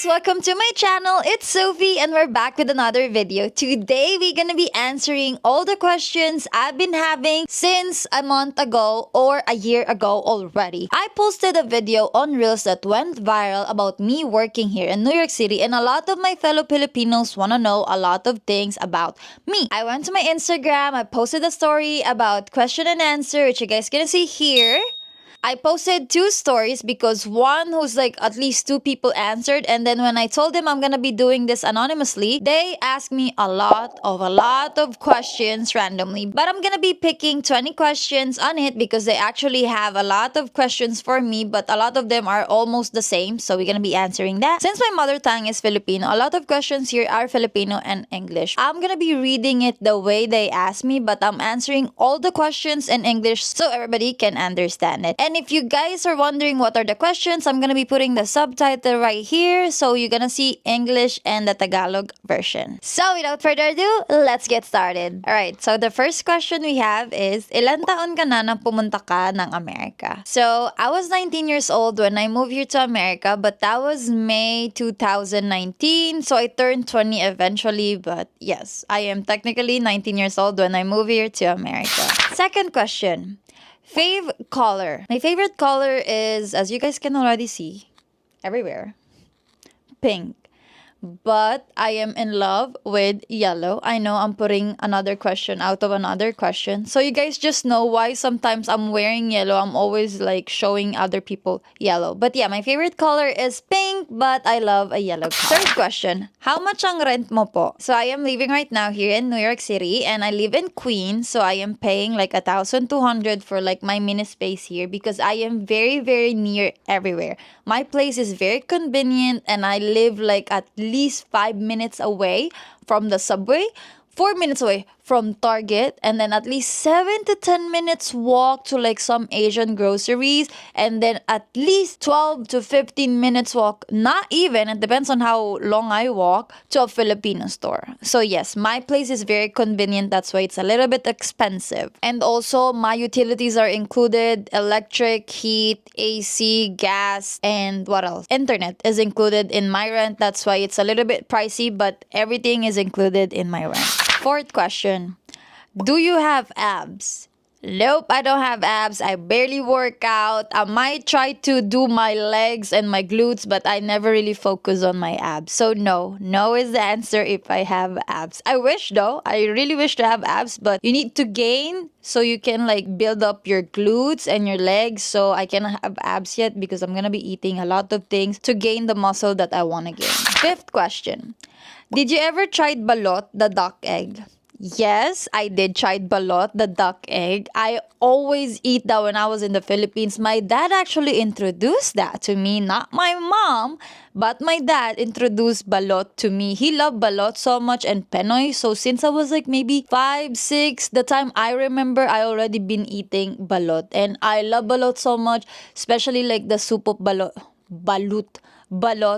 guys! Welcome to my channel. It's Sophie and we're back with another video. Today, we're gonna be answering all the questions I've been having since a month ago or a year ago already. I posted a video on Reels that went viral about me working here in New York City, and a lot of my fellow Filipinos wanna know a lot of things about me. I went to my Instagram, I posted a story about question and answer, which you guys gonna see here. I posted 2 stories because one who's like at least 2 people answered, and then when I told them I'm gonna be doing this anonymously, they asked me a lot of questions randomly. But I'm gonna be picking 20 questions on it because they actually have a lot of questions for me, but a lot of them are almost the same, so we're gonna be answering that. Since my mother tongue is Filipino, a lot of questions here are Filipino and English. I'm gonna be reading it the way they asked me, but I'm answering all the questions in English so everybody can understand it. And if you guys are wondering what are the questions, I'm gonna be putting the subtitle right here, so you're gonna see English and the Tagalog version. So without further ado, let's get started. Alright, so the first question we have is, ilan taon ka na nang pumunta ka ng Amerika? So, I was 19 years old when I moved here to America, but that was May 2019, so I turned 20 eventually, but yes, I am technically 19 years old when I moved here to America. Second question. Fave color. My favorite color is, as you guys can already see, everywhere, pink. But I am in love with yellow. I know I'm putting another question out of another question. So you guys just know why sometimes I'm wearing yellow. I'm always like showing other people yellow. But yeah, my favorite color is pink, but I love a yellow color. Third question. How much ang rent mo po? So I am living right now here in New York City and I live in Queens. So I am paying like 1,200 for like my mini space here because I am very near everywhere. My place is very convenient and I live like at least 5 minutes away from the subway, 4 minutes away from Target, and then at least 7 to 10 minutes walk to like some Asian groceries, and then at least 12 to 15 minutes walk, not even, it depends on how long I walk, to a Filipino store. So yes, my place is very convenient, that's why it's a little bit expensive. And also, my utilities are included, electric, heat, AC, gas, and what else? Internet is included in my rent, that's why it's a little bit pricey, but everything is included in my rent. Fourth question. Do you have abs? Nope, I don't have abs. I barely work out. I might try to do my legs and my glutes, but I never really focus on my abs. So no is the answer if I have abs. I wish though. I really wish to have abs, but you need to gain so you can like build up your glutes and your legs. So I cannot have abs yet because I'm gonna be eating a lot of things to gain the muscle that I want to gain. Fifth question. Did you ever try Balut, the duck egg? Yes, I did try Balut, the duck egg. I always eat that when I was in the Philippines. My dad actually introduced that to me, not my mom, but my dad introduced Balut to me. He loved Balut so much and Penoy. So since I was like maybe 5, 6, the time I remember, I already been eating Balut. And I love Balut so much, especially like the soup of Balut,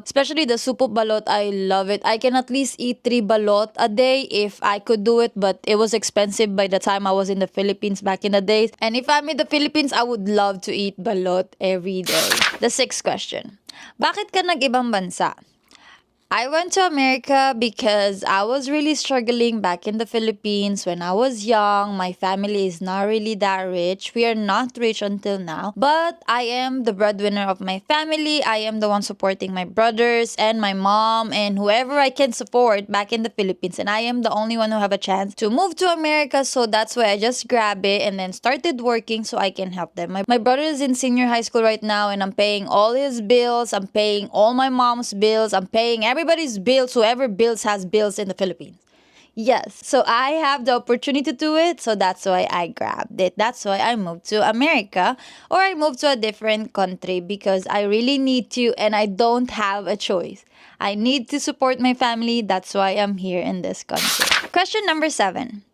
especially the soup of balut. I love it. I can at least eat 3 balut a day if I could do it, but it was expensive by the time I was in the Philippines back in the days. And if I'm in the Philippines, I would love to eat balut every day. The 6th question. Bakit ka nag-ibang bansa? I went to America because I was really struggling back in the Philippines when I was young. My family is not really that rich. We are not rich until now. But I am the breadwinner of my family. I am the one supporting my brothers and my mom and whoever I can support back in the Philippines. And I am the only one who have a chance to move to America. So that's why I just grabbed it and then started working so I can help them. My brother is in senior high school right now and I'm paying all his bills. I'm paying all my mom's bills. I'm paying everybody's bills, whoever bills has bills in the Philippines. Yes, so I have the opportunity to do it, so that's why I grabbed it. That's why I moved to America, or I moved to a different country because I really need to and I don't have a choice. I need to support my family, that's why I'm here in this country. Question number 7.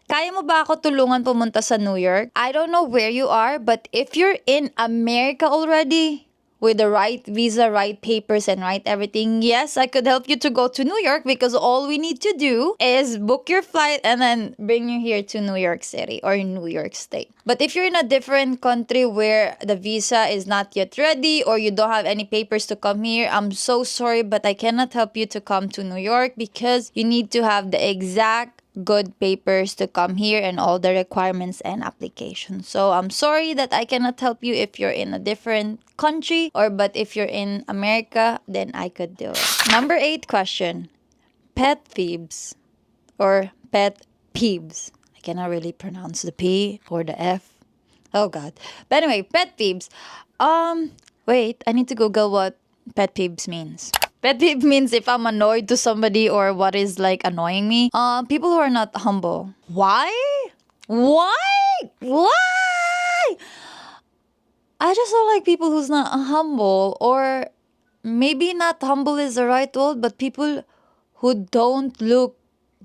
Kaya mo ba ako tulungan pumunta sa New York? I don't know where you are, but if you're in America already, with the right visa, right papers, and right everything, yes, I could help you to go to New York because all we need to do is book your flight and then bring you here to New York City or New York State. But if you're in a different country where the visa is not yet ready or you don't have any papers to come here, I'm so sorry, but I cannot help you to come to New York because you need to have the exact good papers to come here and all the requirements and applications. So I'm sorry that I cannot help you if you're in a different country, but if you're in America, then I could do it. Number 8 question. Pet peeves or pet peeves. I cannot really pronounce the P or the F. Oh God. But anyway, pet peeves. Wait, I need to Google what pet peeves means. Pet peeve means if I'm annoyed to somebody or what is like annoying me. People who are not humble. Why? Why? I just don't like people who's not humble, or maybe not humble is the right word, but people who don't look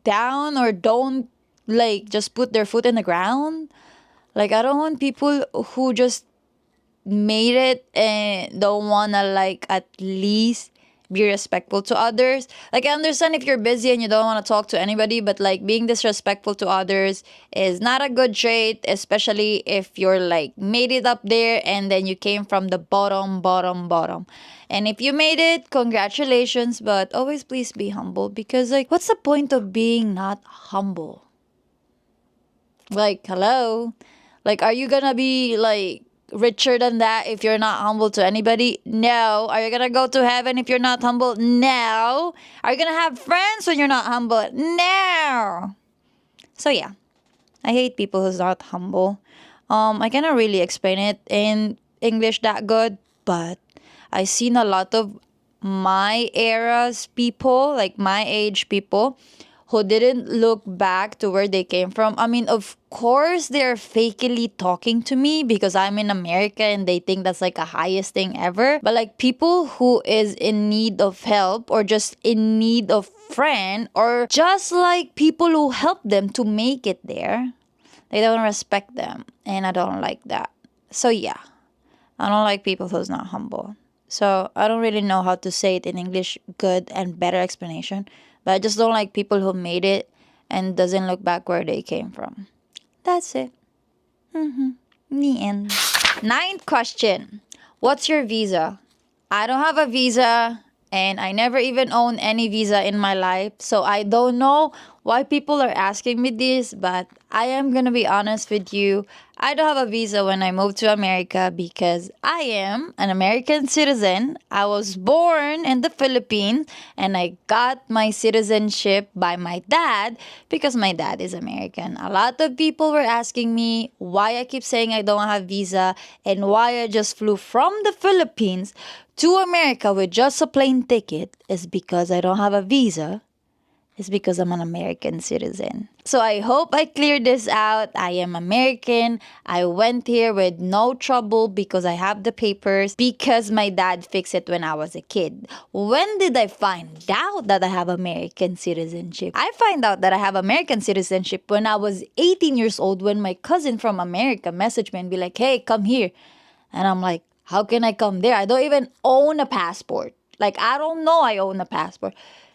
down or don't like just put their foot in the ground. Like, I don't want people who just made it and don't wanna like at least be respectful to others. Like, I understand if you're busy and you don't want to talk to anybody, but like being disrespectful to others is not a good trait, especially if you're like made it up there and then you came from the bottom. And if you made it, congratulations, but always please be humble, because like, what's the point of being not humble? Like, hello? Like, are you gonna be like richer than that if you're not humble to anybody? No. Are you gonna go to heaven if you're not humble? No. Are you gonna have friends when you're not humble? No. So yeah, I hate people who's not humble. I cannot really explain it in English that good, but I seen a lot of my era's people, like my age people, who didn't look back to where they came from. I mean, of course, they're fakely talking to me because I'm in America and they think that's like the highest thing ever. But like people who is in need of help or just in need of friend or just like people who help them to make it there, they don't respect them. And I don't like that. So yeah, I don't like people who's not humble. So I don't really know how to say it in English, good and better explanation. But I just don't like people who made it and doesn't look back where they came from. That's it. The end. 9th question. What's your visa? I don't have a visa and I never even own any visa in my life. So I don't know why people are asking me this, but I am going to be honest with you. I don't have a visa when I moved to America because I am an American citizen. I was born in the Philippines and I got my citizenship by my dad because my dad is American. A lot of people were asking me why I keep saying I don't have visa and why I just flew from the Philippines to America with just a plane ticket is because I don't have a visa. It's because I'm an American citizen. So I hope I cleared this out. I am American. I went here with no trouble because I have the papers, because my dad fixed it when I was a kid. When did I find out that I have American citizenship? I find out that I have American citizenship when I was 18 years old, when my cousin from America messaged me and be like, hey, come here. And I'm like, how can I come there? I don't even own a passport. Like, I don't know I own a passport.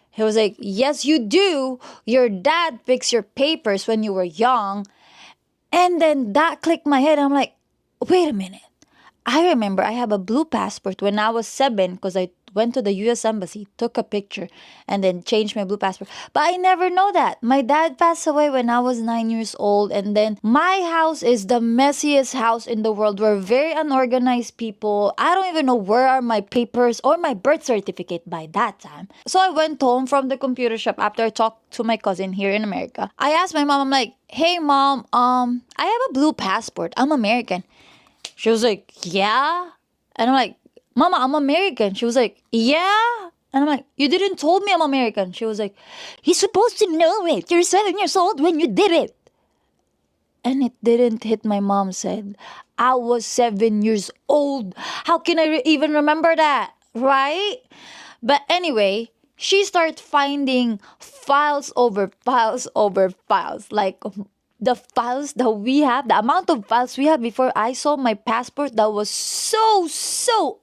He was like, yes, you do. Your dad fixed your papers when you were young. And then that clicked my head. I'm like, wait a minute. I remember I have a blue passport when I was 7 because I went to the US Embassy, took a picture, and then changed my blue passport. But I never know that. My dad passed away when I was 9 years old. And then my house is the messiest house in the world. We're very unorganized people. I don't even know where are my papers or my birth certificate by that time. So I went home from the computer shop after I talked to my cousin here in America. I asked my mom, I'm like, hey mom, I have a blue passport. I'm American. She was like, yeah? And I'm like, Mama, I'm American. She was like, yeah? And I'm like, you didn't told me I'm American. She was like, you're supposed to know it. You're 7 years old when you did it. And it didn't hit my mom's head. I was 7 years old. How can I even remember that? Right? But anyway, she started finding files over files over files. Like the files that we have, the amount of files we have before I saw my passport that was so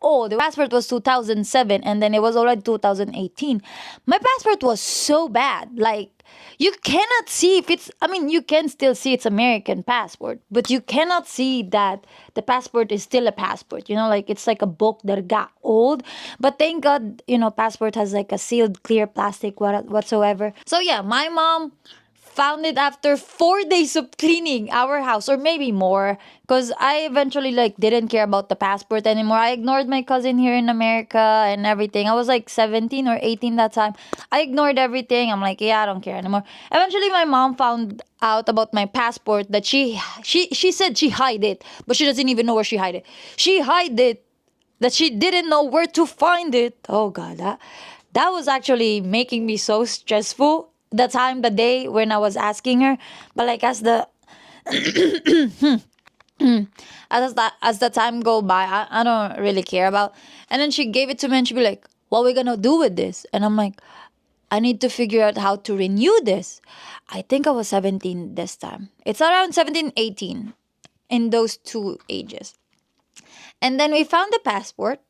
old. The passport was 2007 and then it was already 2018. My passport was so bad. Like, you cannot see if it's, I mean, you can still see it's American passport, but you cannot see that the passport is still a passport. You know, like it's like a book that got old. But thank God, you know, passport has like a sealed clear plastic whatsoever. So yeah, my mom found it after 4 days of cleaning our house, or maybe more, because I eventually like didn't care about the passport anymore. I ignored my cousin here in America and everything. I was like 17 or 18 that time. I ignored everything. I'm like, yeah, I don't care anymore. Eventually my mom found out about my passport that she said she hid it, but she doesn't even know where she hid it. She hid it that she didn't know where to find it. Oh god, that was actually making me so stressful the day when I was asking her. But like as the as the time go by, I don't really care about. And then she gave it to me and she'd be like, what are we gonna do with this? And I'm like, I need to figure out how to renew this. I think I was 17 this time. It's around 17, 18 in those two ages. And then we found the passport.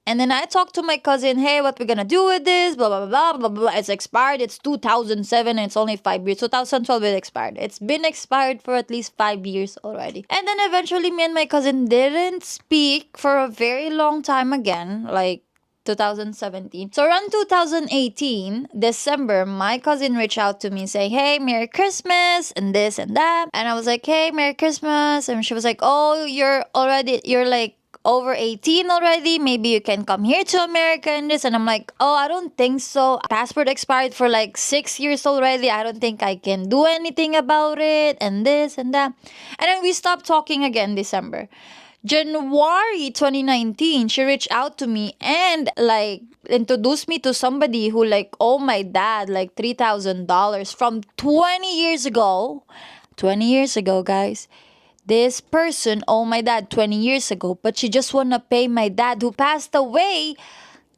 And then I talked to my cousin, hey, what we gonna do with this? Blah, blah, blah, blah, blah, blah. It's expired. It's 2007 and it's only 5 years. 2012 it expired. It's been expired for at least 5 years already. And then eventually me and my cousin didn't speak for a very long time again, like 2017. So around 2018, December, my cousin reached out to me saying, hey, Merry Christmas and this and that. And I was like, hey, Merry Christmas. And she was like, oh, you're like, over 18 already, maybe you can come here to America and this. And I'm like, oh, I don't think so. Passport expired for like 6 years already. I don't think I can do anything about it and this and that. And then we stopped talking again December. January 2019, she reached out to me and like introduced me to somebody who like owed my dad like $3,000 from 20 years ago. 20 years ago, guys. This person owed my dad 20 years ago, but she just wanna pay my dad who passed away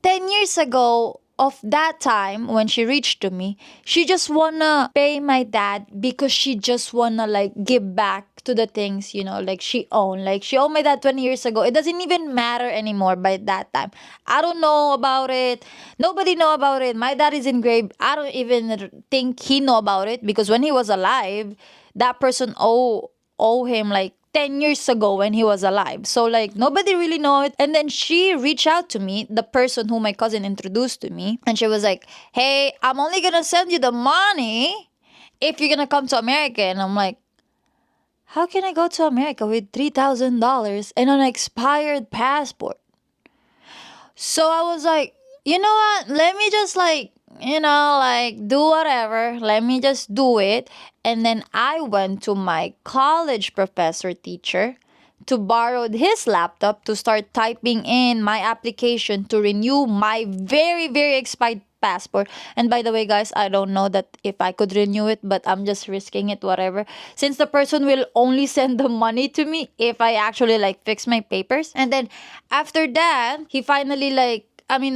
10 years ago of that time when she reached to me. She just wanna pay my dad because she just wanna like give back to the things, you know, like she owned. Like she owed my dad 20 years ago. It doesn't even matter anymore by that time. I don't know about it. Nobody know about it. My dad is engraved. I don't even think he know about it because when he was alive, that person owe him like 10 years ago when he was alive. So like nobody really know it. And then she reached out to me, the person who my cousin introduced to me, and she was like, hey, I'm only gonna send you the money if you're gonna come to America. And I'm like, how can I go to America with $3,000 and an expired passport? So I was like, you know what? Let me just like, you know, like do whatever. Let me just do it. And then I went to my college professor teacher to borrow his laptop to start typing in my application to renew my very expired passport. And by the way, guys, I don't know that if I could renew it, but I'm just risking it, whatever. Since the person will only send the money to me if I actually like fix my papers. And then after that, he finally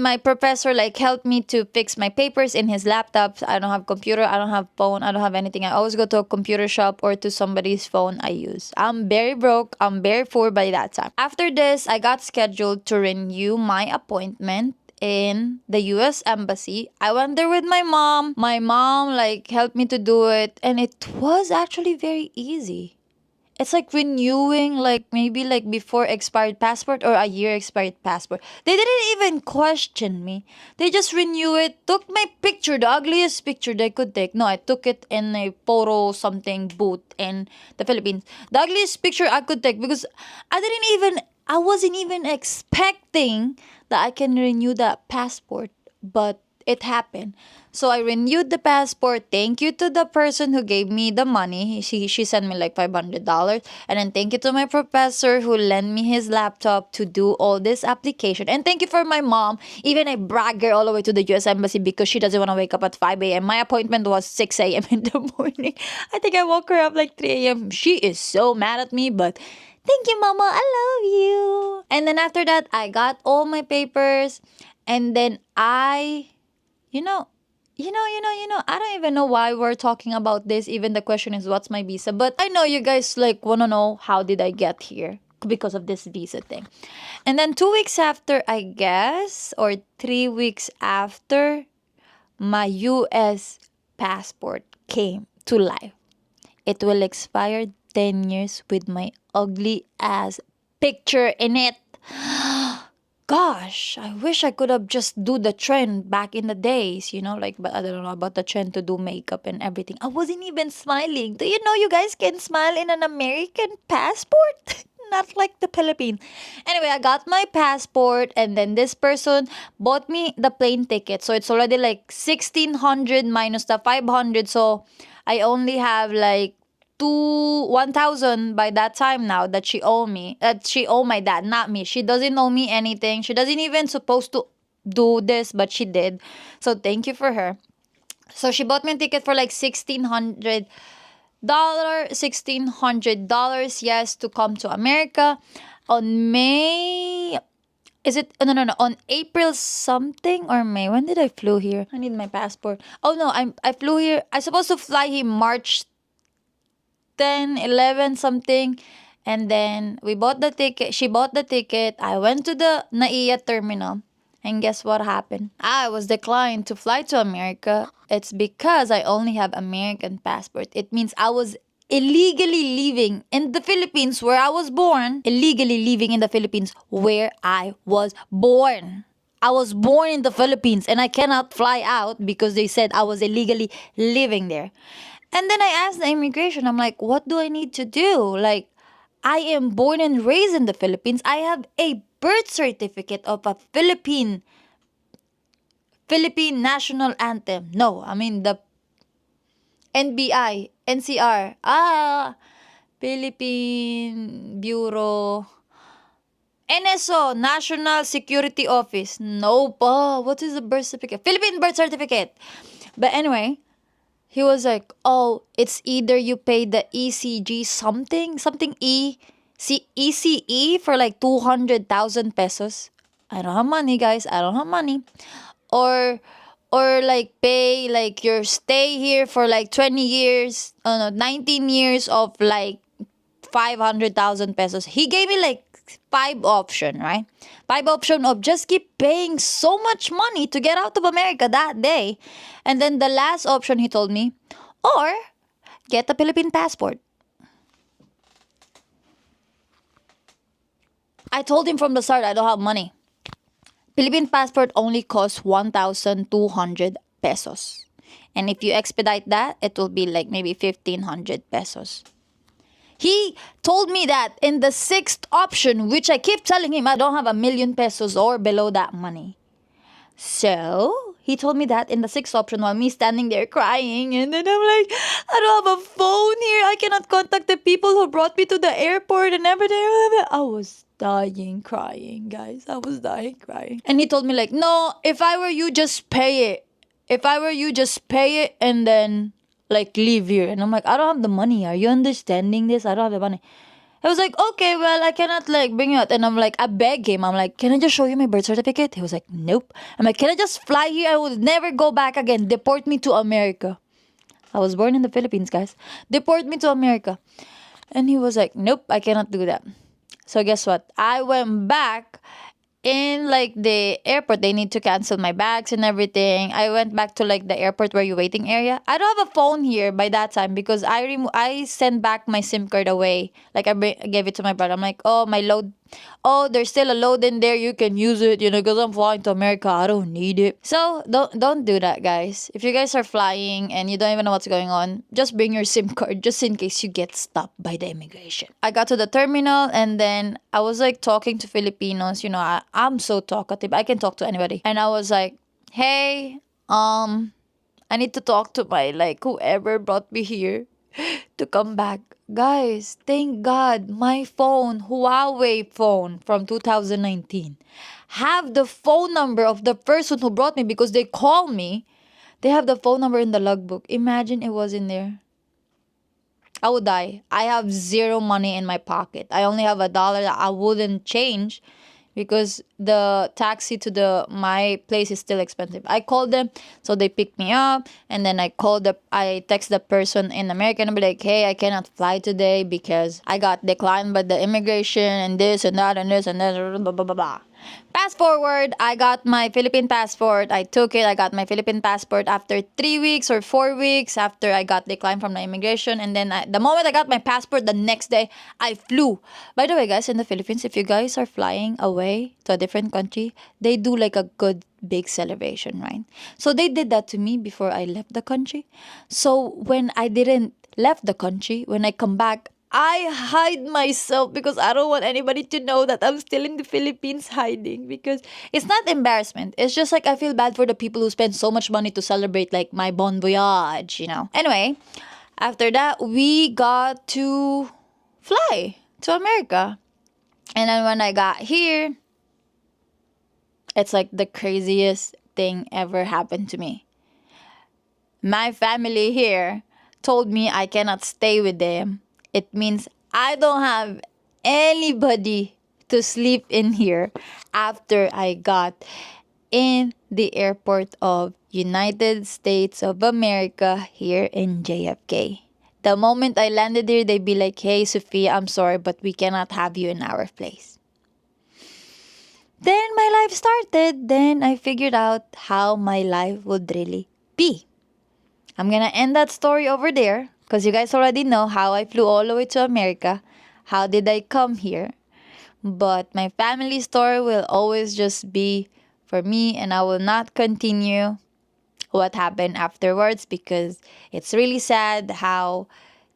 my professor like helped me to fix my papers in his laptop. I don't have computer, I don't have phone, I don't have anything. I always go to a computer shop or to somebody's phone I use. I'm very broke, I'm very poor by that time. After this, I got scheduled to renew my appointment in the US Embassy. I went there with my mom. My mom like helped me to do it and it was actually very easy. It's like renewing like maybe like before expired passport or a year expired passport. They didn't even question me. They just renew it, took my picture, the ugliest picture they could take. No, I took it in a photo something booth in the Philippines. The ugliest picture I could take because I wasn't even expecting that I can renew that passport, but it happened. So I renewed the passport. Thank you to the person who gave me the money. She sent me like $500. And then thank you to my professor who lent me his laptop to do all this application. And thank you for my mom. Even I bragged her all the way to the US Embassy because she doesn't want to wake up at 5 a.m. My appointment was 6 a.m. in the morning. I think I woke her up like 3 a.m. She is so mad at me, but thank you, Mama. I love you. And then after that, I got all my papers. And then I don't even know why we're talking about this. Even the question is, what's my visa? But I know you guys like want to know how did I get here because of this visa thing. And then 2 weeks after, I guess, or 3 weeks after, my US passport came to life. It will expire 10 years with my ugly ass picture in it. Gosh, I wish I could have just do the trend back in the days, like, but I don't know about the trend to do makeup and everything. I wasn't even smiling. Do you know you guys can smile in an American passport? Not like the Philippines. Anyway, I got my passport and then this person bought me the plane ticket. So it's already like 1,600 minus the 500. So I only have like 1,000 by that time now that she owe me. She owe my dad, not me. She doesn't owe me anything. She doesn't even supposed to do this, but she did. So thank you for her. So she bought me a ticket for like $1,600, yes, to come to America on May. Is it no on April something or May? When did I flew here? I need my passport. Oh no, I flew here. I supposed to fly here March 10, 11 something. And then we bought the ticket. She bought the ticket. I went to the NAIA terminal. And guess what happened? I was declined to fly to America. It's because I only have American passport. It means I was illegally living in the Philippines where I was born. Illegally living in the Philippines where I was born. I was born in the Philippines and I cannot fly out because they said I was illegally living there. And then I asked the immigration, I'm like, what do I need to do? Like, I am born and raised in the Philippines. I have a birth certificate of a Philippine national anthem. No, I mean the NBI, NCR. Philippine Bureau. NSO, National Security Office. No pa. What is the birth certificate? Philippine birth certificate. But anyway, he was like, oh, it's either you pay the ECG something ECE for like 200,000 pesos. I don't have money, guys. I don't have money. Or like pay like your stay here for like 20 years, 19 years of like 500,000 pesos. He gave me like 5 option, right? 5 option of just keep paying so much money to get out of America that day. And then the last option he told me, or get a Philippine passport. I told him from the start I don't have money. Philippine passport only costs 1,200 pesos. And if you expedite that, it will be like maybe 1,500 pesos. He told me that in the 6th option, which I keep telling him I don't have 1,000,000 pesos or below that money. So, he told me that in the 6th option while me standing there crying. And then I'm like, I don't have a phone here. I cannot contact the people who brought me to the airport and everything. I was dying crying, guys. I was dying crying. And he told me like, no, if I were you, just pay it. If I were you, just pay it and then like leave here. And I'm like, I don't have the money. Are you understanding this? I don't have the money. I was like, okay, well, I cannot like bring you out. And I'm like, I beg him. I'm like, can I just show you my birth certificate? He was like, nope. I'm like, can I just fly here? I will never go back again. Deport me to America. I was born in the Philippines, guys. Deport me to America. And he was like, nope, I cannot do that. So guess what? I went back in like the airport. They need to cancel my bags and everything. I went back to like the airport where you waiting area. I don't have a phone here by that time because I sent back my SIM card away. Like I gave it to my brother. I'm like, oh, my load. Oh, there's still a load in there. You can use it, because I'm flying to America. I don't need it. So don't do that, guys. If you guys are flying and you don't even know what's going on, just bring your SIM card just in case you get stopped by the immigration. I got to the terminal and then I was like talking to Filipinos. I'm so talkative. I can talk to anybody. And I was like, hey, I need to talk to my like whoever brought me here to come back. Guys, thank God my phone, Huawei phone from 2019, have the phone number of the person who brought me because they call me. They have the phone number in the logbook. Imagine it was in there. I would die. I have zero money in my pocket. I only have $1 that I wouldn't change because the taxi to my place is still expensive. I called them, so they picked me up, and then I text the person in America and be like, hey, I cannot fly today because I got declined by the immigration and this and that and this and that, blah blah blah blah. Fast forward, I got my Philippine passport. I took it. I got my Philippine passport after 3 weeks or 4 weeks after I got declined from the immigration. And then the moment I got my passport, the next day, I flew. By the way, guys, in the Philippines, if you guys are flying away to a different country, they do like a good big celebration, right? So they did that to me before I left the country. So when I didn't left the country, when I come back, I hide myself because I don't want anybody to know that I'm still in the Philippines hiding, because it's not embarrassment. It's just like I feel bad for the people who spend so much money to celebrate like my bon voyage, you know. Anyway, after that, we got to fly to America. And then when I got here, it's like the craziest thing ever happened to me. My family here told me I cannot stay with them. It means I don't have anybody to sleep in here after I got in the airport of United States of America here in JFK. The moment I landed here, they'd be like, hey, Sophia, I'm sorry, but we cannot have you in our place. Then my life started. Then I figured out how my life would really be. I'm gonna end that story over there because you guys already know how I flew all the way to America. How did I come here? But my family story will always just be for me, and I will not continue what happened afterwards because it's really sad how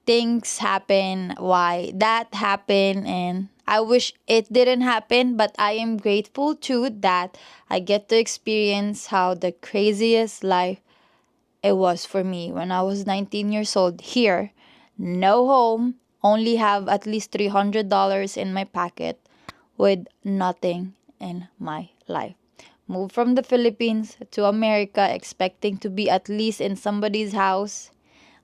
things happen, why that happened, and I wish it didn't happen, but I am grateful too that I get to experience how the craziest life it was for me when I was 19 years old here. No home, only have at least $300 in my pocket with nothing in my life. Moved from the Philippines to America expecting to be at least in somebody's house,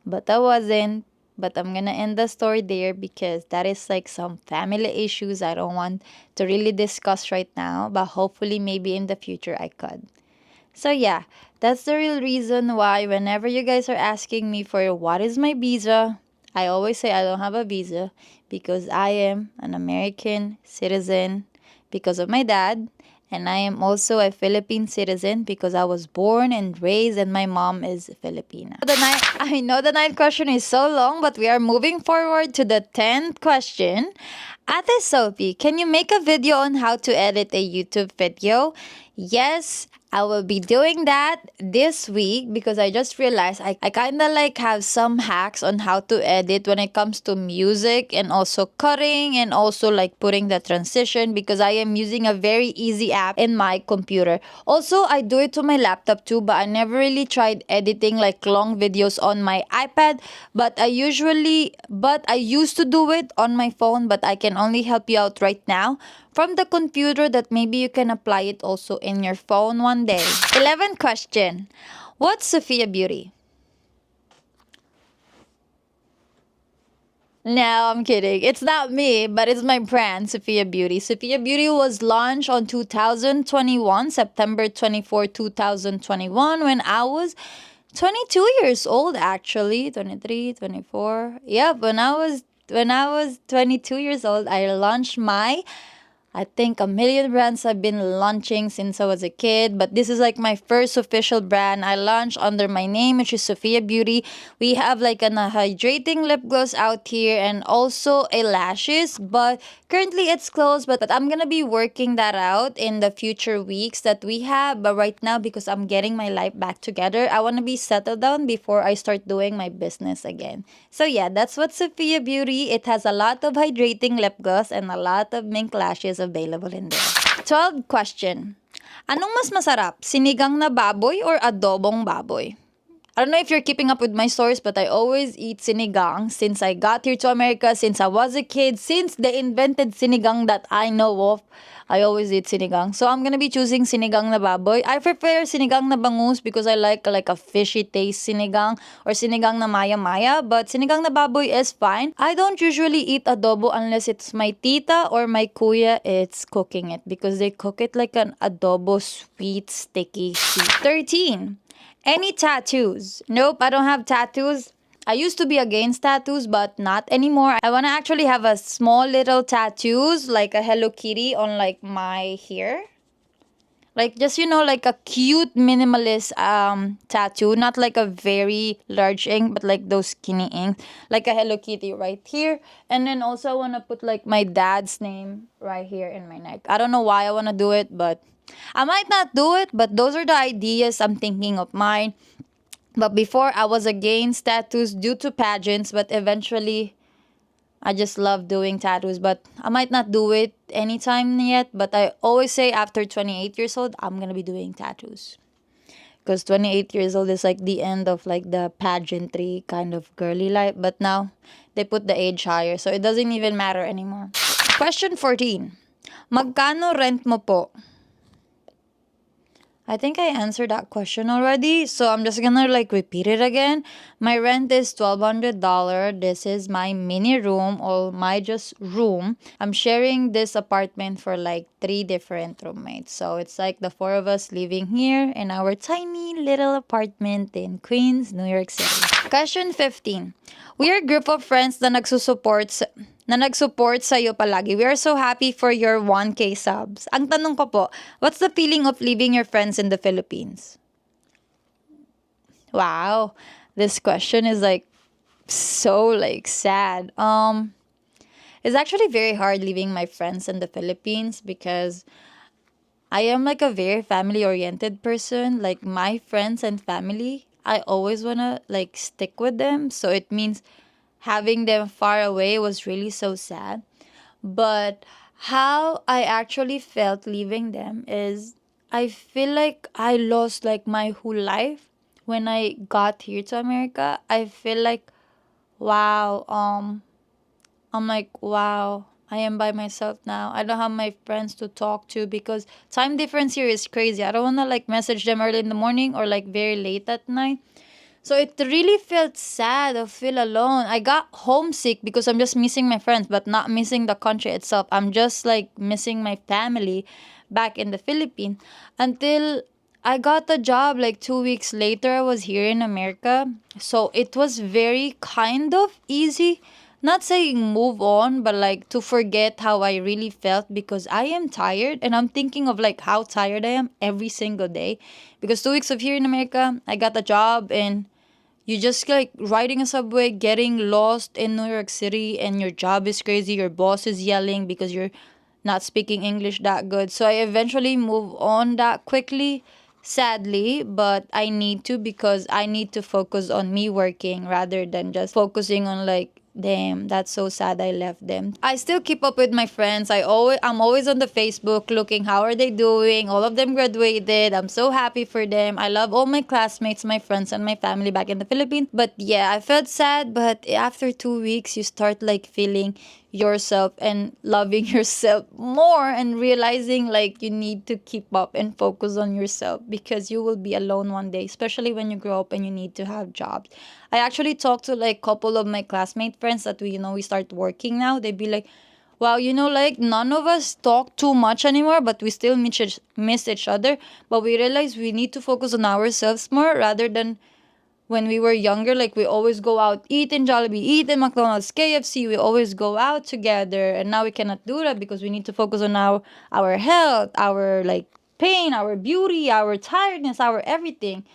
but I wasn't. But I'm gonna end the story there because that is like some family issues I don't want to really discuss right now, but hopefully maybe in the future I could. So yeah, that's the real reason why whenever you guys are asking me for what is my visa, I always say I don't have a visa because I am an American citizen because of my dad, and I am also a Philippine citizen because I was born and raised and my mom is Filipina. I know the ninth question is so long, but we are moving forward to the 10th question. Ate Sophie, can you make a video on how to edit a YouTube video? Yes, I will be doing that this week because I just realized I kind of like have some hacks on how to edit when it comes to music and also cutting and also like putting the transition because I am using a very easy app in my computer. Also, I do it to my laptop too, but I never really tried editing like long videos on my iPad, but I used to do it on my phone, but I can only help you out right now from the computer that maybe you can apply it also in your phone one day. 11th question. What's Sophia Beauty? No, I'm kidding. It's not me, but it's my brand, Sophia Beauty. Sophia Beauty was launched on 2021, September 24, 2021, when I was 22 years old actually. 23, 24. Yeah, when I was 22 years old, I launched I think a million brands I've been launching since I was a kid, but this is like my first official brand. I launched under my name, which is Sophia Beauty. We have like a hydrating lip gloss out here and also a lashes, but currently it's closed, but I'm gonna be working that out in the future weeks that we have. But right now, because I'm getting my life back together, I wanna be settled down before I start doing my business again. So yeah, that's what Sophia Beauty. It has a lot of hydrating lip gloss and a lot of mink lashes available in there. 12th question. Anong mas masarap? Sinigang na baboy or adobong baboy? I don't know if you're keeping up with my stories, but I always eat sinigang since I got here to America, since I was a kid, since they invented sinigang that I know of. I always eat sinigang. So I'm gonna be choosing sinigang na baboy. I prefer sinigang na bangus because I like a fishy taste sinigang or sinigang na maya-maya. But sinigang na baboy is fine. I don't usually eat adobo unless it's my tita or my kuya it's cooking it because they cook it like an adobo sweet, sticky soup. 13. Any tattoos? Nope, I don't have tattoos. I used to be against tattoos, but not anymore. I want to actually have a small little tattoos, like a Hello Kitty on like my hair. Like just like a cute minimalist tattoo, not like a very large ink, but like those skinny ink, like a Hello Kitty right here. And then also I want to put like my dad's name right here in my neck. I don't know why I want to do it, but I might not do it, but those are the ideas I'm thinking of mine. But before, I was against tattoos due to pageants, but eventually, I just love doing tattoos. But I might not do it anytime yet, but I always say after 28 years old, I'm gonna be doing tattoos. Because 28 years old is like the end of like the pageantry kind of girly life. But now, they put the age higher, so it doesn't even matter anymore. Question 14. Magkano rent mo po? I think I answered that question already, so I'm just gonna like repeat it again. My rent is $1,200. This is my mini room or my just room. I'm sharing this apartment for like 3 different roommates. So it's like the 4 of us living here in our tiny little apartment in Queens, New York City. Question 15. We are a group of friends na nagsusupport sa'yo palagi. We are so happy for your 1K subs. Ang tanong ko po, what's the feeling of leaving your friends in the Philippines? Wow, this question is like so like sad. It's actually very hard leaving my friends in the Philippines because I am like a very family oriented person. Like my friends and family, I always wanna like stick with them. So it means having them far away was really so sad. But how I actually felt leaving them is I feel like I lost like my whole life when I got here to America. I feel like wow, I'm like wow, I am by myself now. I don't have my friends to talk to because time difference here is crazy. I don't want to like message them early in the morning or like very late at night. So it really felt sad to feel alone. I got homesick because I'm just missing my friends, but not missing the country itself. I'm just like missing my family back in the Philippines until I got the job like 2 weeks later. I was here in America. So it was very kind of easy. Not saying move on, but like to forget how I really felt because I am tired and I'm thinking of like how tired I am every single day. Because 2 weeks of here in America, I got the job and you just like riding a subway, getting lost in New York City, and your job is crazy. Your boss is yelling because you're not speaking English that good. So I eventually move on that quickly, sadly, but I need to because I need to focus on me working rather than just focusing on like damn, that's so sad I left them. I still keep up with my friends. I'm always on the Facebook looking how are they doing. All of them graduated. I'm so happy for them. I love all my classmates, my friends, and my family back in the Philippines. But yeah, I felt sad, but after 2 weeks you start like feeling yourself and loving yourself more and realizing like you need to keep up and focus on yourself because you will be alone one day, especially when you grow up and you need to have jobs. I actually talked to like couple of my classmate friends that we start working now. They'd be like, wow, like none of us talk too much anymore, but we still miss each other. But we realize we need to focus on ourselves more rather than when we were younger. Like we always go out, eat in Jollibee, eat in McDonald's, KFC. We always go out together, and now we cannot do that because we need to focus on our health, our like pain, our beauty, our tiredness, our everything.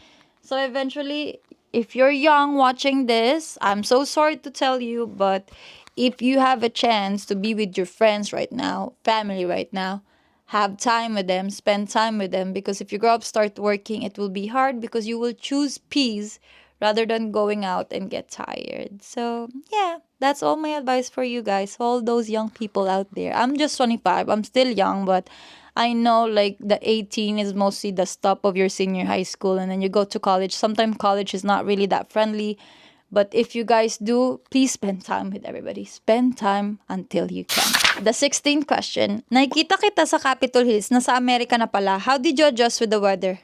So eventually, if you're young watching this, I'm so sorry to tell you, but if you have a chance to be with your friends right now, family right now, have time with them, spend time with them, because if you grow up, start working, it will be hard because you will choose peace rather than going out and get tired. So, yeah, That's all my advice for you guys, all those young people out there. I'm just 25. I'm still young, but I know like the 18 is mostly the stop of your senior high school, and then you go to college. Sometimes college is not really that friendly. But if you guys do, please spend time with everybody. Spend time until you can. The 16th question. Nakikita kita sa Capitol Hills. Nasa Amerika na pala. How did you adjust with the weather?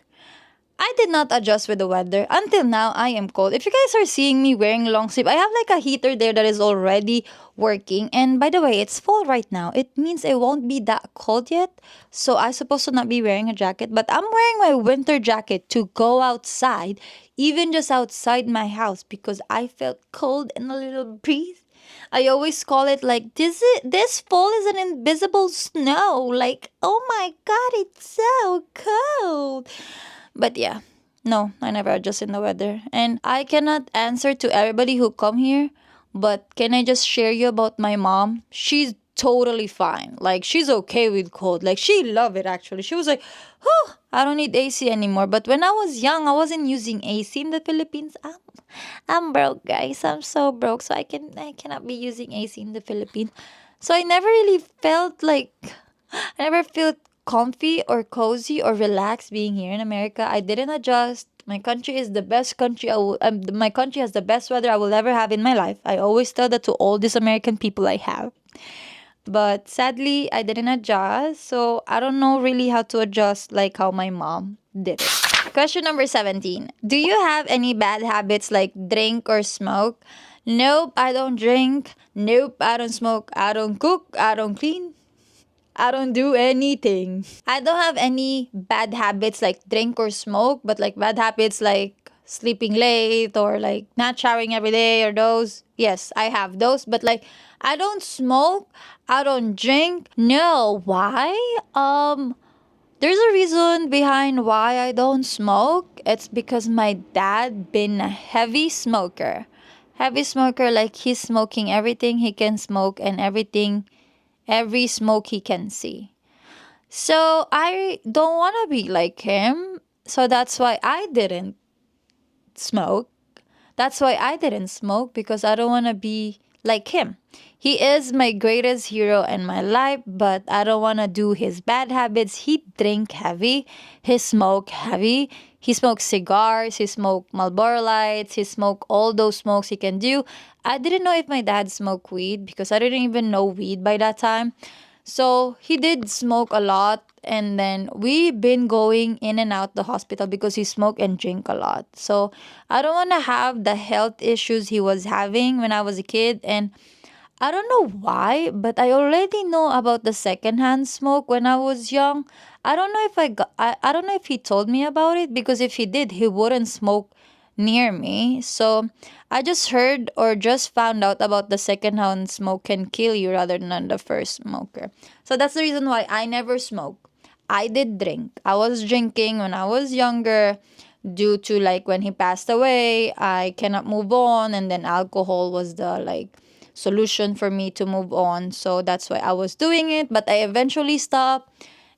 I did not adjust with the weather. Until now, I am cold. If you guys are seeing me wearing long sleeve, I have like a heater there that is already working. And by the way, it's fall right now. It means it won't be that cold yet. So I'm supposed to not be wearing a jacket. But I'm wearing my winter jacket to go outside, even just outside my house, because I felt cold and a little breeze. I always call it like this fall is an invisible snow. Like, oh my god, it's so cold. But yeah, no, I never adjust in the weather. And I cannot answer to everybody who come here, but can I just share you about my mom? She's totally fine. Like, she's okay with cold. Like, she loved it actually. She was like, oh, I don't need AC anymore. But when I was young, I wasn't using AC in the Philippines. I'm broke, guys. I'm so broke. So I cannot be using AC in the Philippines. So I never really felt like I never felt comfy or cozy or relaxed being here in America. I didn't adjust. My country is the best country. My country has the best weather I will ever have in my life. I always tell that to all these American people I have. But sadly, I didn't adjust. So I don't know really how to adjust like how my mom did it. Question number 17. Do you have any bad habits like drink or smoke? Nope, I don't drink. Nope, I don't smoke. I don't cook. I don't clean. I don't do anything. I don't have any bad habits like drink or smoke, but like bad habits like sleeping late or like not showering every day or those. Yes, I have those, but like I don't smoke, I don't drink. No, why? There's a reason behind why I don't smoke. It's because my dad been a heavy smoker. Heavy smoker, like he's smoking everything he can smoke and every smoke he can see. So I don't want to be like him. So that's why I didn't smoke. That's why I didn't smoke, because I don't want to be like him. He is my greatest hero in my life, but I don't want to do his bad habits. He drink heavy, he smoke heavy, he smokes cigars, he smoked Marlboro Lights, he smoked all those smokes he can do. I didn't know if my dad smoked weed because I didn't even know weed by that time. So he did smoke a lot, and then we've been going in and out the hospital because he smoked and drink a lot. So I don't want to have the health issues he was having when I was a kid. And I don't know why, but I already know about the secondhand smoke when I was young. I don't know if I don't know if he told me about it, because if he did, he wouldn't smoke near me. So I just heard or just found out about the secondhand smoke can kill you rather than the first smoker. So that's the reason why I never smoke. I did drink. I was drinking when I was younger due to like when he passed away, I cannot move on, and then alcohol was the like solution for me to move on. So that's why I was doing it, but I eventually stopped.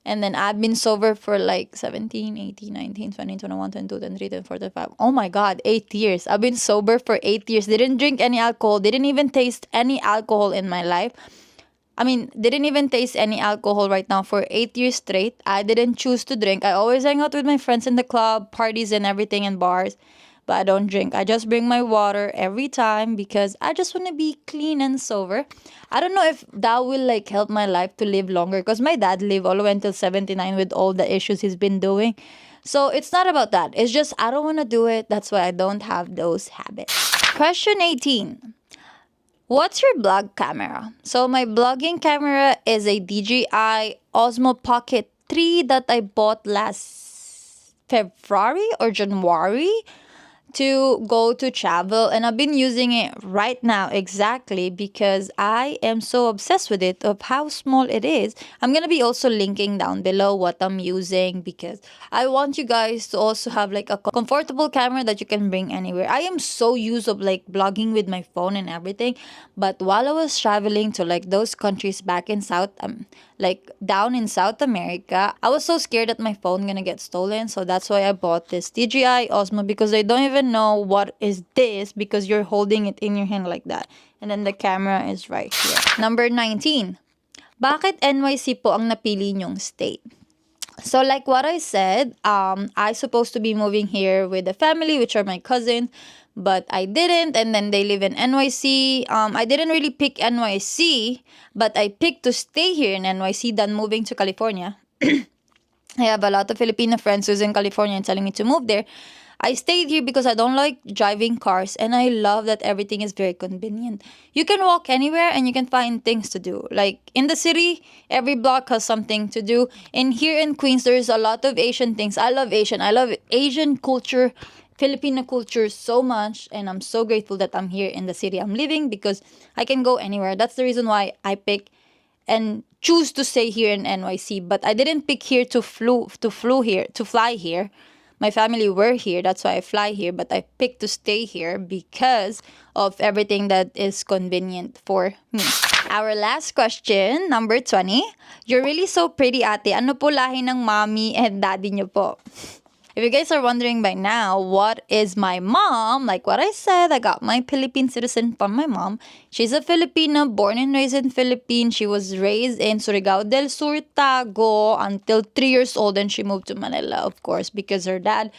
And then I've been sober for like 17, 18, 19, 20, 21, 22, 23, 24, 25. Oh my God, 8 years. I've been sober for 8 years. Didn't drink any alcohol. Didn't even taste any alcohol in my life. I mean, didn't even taste any alcohol right now for 8 years straight. I didn't choose to drink. I always hang out with my friends in the club, parties and everything, and bars. But I don't drink. I just bring my water every time because I just want to be clean and sober. I don't know if that will like help my life to live longer, because my dad lived all the way until 79 with all the issues he's been doing. So it's not about that. It's just I don't want to do it. That's why I don't have those habits. Question 18. What's your blog camera? So my blogging camera is a DJI Osmo Pocket 3 that I bought last February or January to go to travel, and I've been using it right now exactly because I am so obsessed with it of how small it is. I'm gonna be also linking down below what I'm using because I want you guys to also have like a comfortable camera that you can bring anywhere. I am so used of like blogging with my phone and everything, but while I was traveling to like those countries back in South like down in South America, I was so scared that my phone gonna get stolen. So that's why I bought this DJI Osmo, because I don't even even know what is this because you're holding it in your hand like that. And then the camera is right here. Number 19. Bakit NYC po ang napili nyong state? So like what I said, I supposed to be moving here with the family, which are my cousins, but I didn't, and then they live in NYC. I didn't really pick NYC, but I picked to stay here in NYC than moving to California. I have a lot of Filipino friends who's in California and telling me to move there. I stayed here because I don't like driving cars, and I love that everything is very convenient. You can walk anywhere and you can find things to do. Like in the city, every block has something to do. And here in Queens, there's a lot of Asian things. I love Asian. I love Asian culture, Filipino culture so much, and I'm so grateful that I'm here in the city I'm living because I can go anywhere. That's the reason why I pick and choose to stay here in NYC. But I didn't pick here to fly here. My family were here, that's why I fly here, but I picked to stay here because of everything that is convenient for me. Our last question, number 20. You're really so pretty, ate. Ano po lahi ng mommy and daddy niyo po? If you guys are wondering by now, what is my mom? Like what I said, I got my Philippine citizen from my mom. She's a Filipina, born and raised in Philippines. She was raised in Surigao del Sur, Tago, until 3 years old, and she moved to Manila, of course, because her dad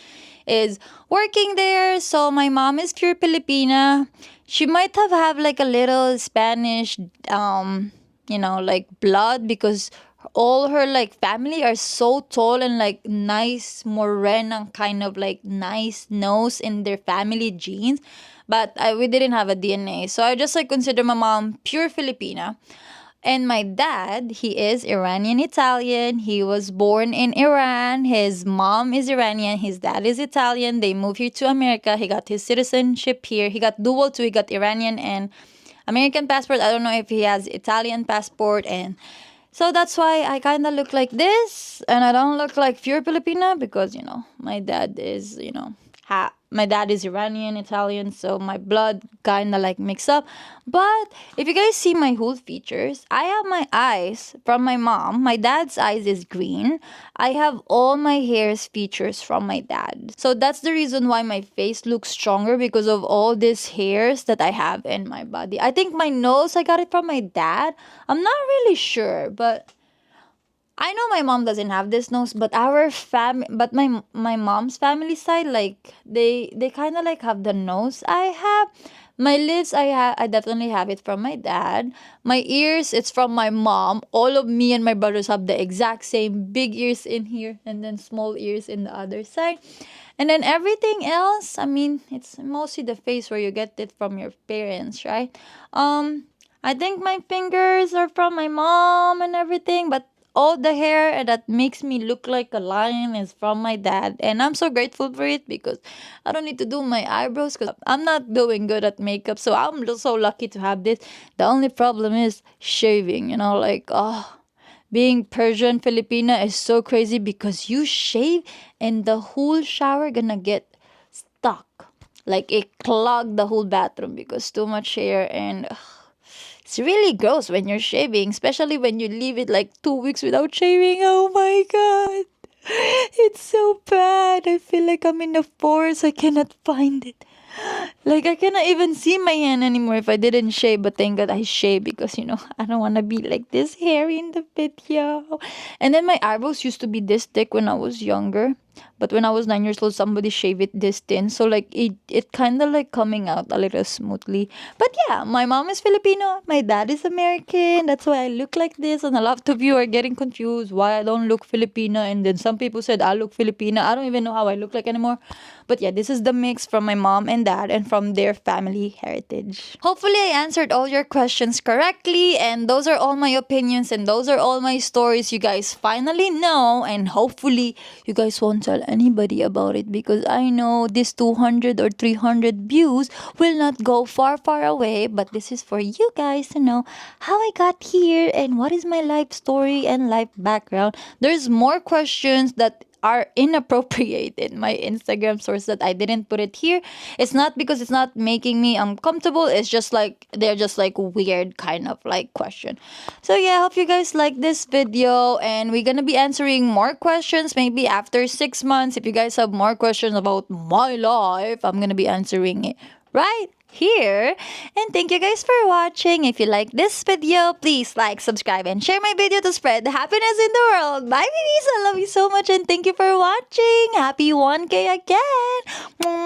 is working there. So my mom is pure Filipina. She might have like a little Spanish, like blood because all her like family are so tall and like nice morena kind of like nice nose in their family genes, but we didn't have a DNA, so I just like consider my mom pure Filipina. And my dad, he is Iranian Italian. He was born in Iran. His mom is Iranian. His dad is Italian. They moved here to America. He got his citizenship here. He got dual too. He got Iranian and American passport. I don't know if he has Italian passport, and so that's why I kind of look like this, and I don't look like pure Filipina because, my dad is, my dad is Iranian, Italian, so my blood kind of like mixed up. But if you guys see my whole features, I have my eyes from my mom. My dad's eyes is green. I have all my hair's features from my dad. So that's the reason why my face looks stronger because of all these hairs that I have in my body. I think my nose, I got it from my dad. I'm not really sure, but I know my mom doesn't have this nose, but my mom's family side, like they kind of like have the nose I have. My lips, I definitely have it from my dad. My ears, it's from my mom. All of me and my brothers have the exact same big ears in here and then small ears in the other side. And then everything else, I mean, it's mostly the face where you get it from your parents, right? I think my fingers are from my mom and everything, but all the hair that makes me look like a lion is from my dad, and I'm so grateful for it because I don't need to do my eyebrows because I'm not doing good at makeup, so I'm just so lucky to have this. The only problem is shaving, being Persian Filipina is so crazy because you shave and the whole shower gonna get stuck, like it clogged the whole bathroom because too much hair, and it's really gross when you're shaving, especially when you leave it like 2 weeks without shaving. Oh my god. It's so bad. I feel like I'm in the forest. I cannot find it. Like I cannot even see my hand anymore if I didn't shave. But thank God I shaved because, I don't want to be like this hairy in the video. And then my eyebrows used to be this thick when I was younger. But when I was 9 years old, somebody shaved it this thin. So like it kind of like coming out a little smoothly. But yeah, my mom is Filipino. My dad is American. That's why I look like this. And a lot of you are getting confused why I don't look Filipina. And then some people said I look Filipina. I don't even know how I look like anymore. But yeah, this is the mix from my mom and dad and from their family heritage. Hopefully I answered all your questions correctly. And those are all my opinions. And those are all my stories you guys finally know. And hopefully you guys won't tell anybody about it because I know this 200 or 300 views will not go far away, but this is for you guys to know how I got here and what is my life story and life background. There's more questions that are inappropriate in my Instagram source that I didn't put it here. It's not because it's not making me uncomfortable. It's just like they're just like weird kind of like question. So yeah, I hope you guys like this video, and we're gonna be answering more questions maybe after 6 months. If you guys have more questions about my life, I'm gonna be answering it right here. And thank you guys for watching. If you like this video, please like, subscribe, and share my video to spread the happiness in the world. Bye, babies. I love you so much, and thank you for watching. Happy 1K again.